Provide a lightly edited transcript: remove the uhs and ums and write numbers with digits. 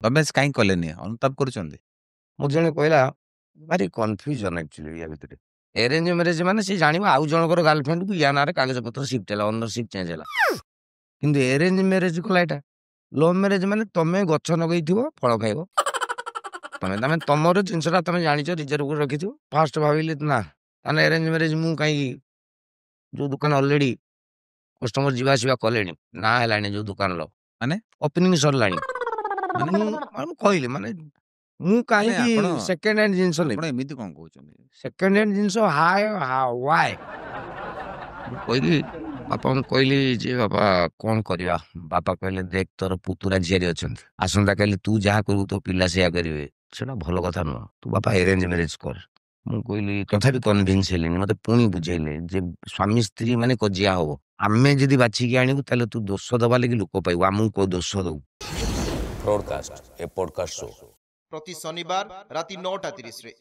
ତମେ କାହିଁ କଲେନି ଅନୁତାପ କରୁଛନ୍ତି? ମୁଁ ଜଣେ କହିଲା ଭାରି କନଫ୍ୟୁଜନ ଆକ୍ଚୁଆଲି ୟା ଭିତରେ। ଆରେଞ୍ଜ ମ୍ୟାରେଜ ମାନେ ସେ ଜାଣିବ ଆଉ ଜଣଙ୍କର ଗାର୍ଲଫ୍ରେଣ୍ଡକୁ ୟା ନାଁରେ କାଗଜପତ୍ର ସିଫ୍ଟ ହେଲା, ଅନରସିପ ଚେଞ୍ଜ ହେଲା। କିନ୍ତୁ ଆରେଞ୍ଜ ମ୍ୟାରେଜ କଲା ଏଇଟା। ଲଭ୍ ମ୍ୟାରେଜ ମାନେ ତମେ ଗଛ ଲଗେଇଥିବ ଫଳ ଖାଇବ। ତମେ ତମର ଜିନିଷଟା ତମେ ଜାଣିଛ ରିଜର୍ଭ କରି ରଖିଥିବ। ଫାଷ୍ଟ ଭାବିଲି ନା ତାହେଲେ ଆରେଞ୍ଜ ମ୍ୟାରେଜ ମୁଁ କାହିଁକି, ଯୋଉ ଦୋକାନ ଅଲରେଡି କଷ୍ଟମର ଯିବା ଆସିବା କଲେଣି, ନା ହେଲାଣି ଯୋଉ ଦୋକାନର ମାନେ ଓପନିଂ ସରିଲାଣି, ମାନେ ମୁଁ କହିଲି ମାନେ ମୁଁ କାହିଁକି ଆପଣ ସେକେଣ୍ଡ ହ୍ୟାଣ୍ଡ ଜିନିଷ ଆପଣ ନେବି। ଏମିତି କଣ କହୁଛନ୍ତି? ସେକେଣ୍ଡ ହ୍ୟାଣ୍ଡ ଜିନିଷ ୱାଏ ମୁଁ କହିଲି ବାପାଙ୍କୁ କହିଲି ଯେ ବାପା କଣ କରିବା। ବାପା କହିଲେ ଦେଖ ତୋର ପୁତୁରା ଝିଆରୀ ଅଛନ୍ତି, ଆସନ୍ତାକାଲି ତୁ ଯାହା କରିବୁ ତୋ ପିଲା ସେଇଆ କରିବେ, ସେଟା ଭଲ କଥା ନୁହଁ, ତୁ ବାପା ଆରେଞ୍ଜ ମ୍ୟାରେଜ କର। ମୁଁ କହିଲି ତଥାପି କନଭିନ୍ସ ହେଲିନି। ମତେ ପୁଣି ବୁଝେଇଲେ ଯେ ସ୍ୱାମୀ ସ୍ତ୍ରୀ ମାନେ କଜିଆ ହବ, ଆମେ ଯଦି ବାଛିକି ଆଣିବୁ ତାହେଲେ ତୁ ଦୋଷ ଦବା ଲାଗି ଲୋକ ପାଇବୁ, ଆମକୁ କୋଉ ଦୋଷ ଦବୁ। ବ୍ରଡକାଷ୍ଟ ଏ ପଡକାଷ୍ଟ ଶୋ ପ୍ରତି ଶନିବାର ରାତି 9:30 ରେ।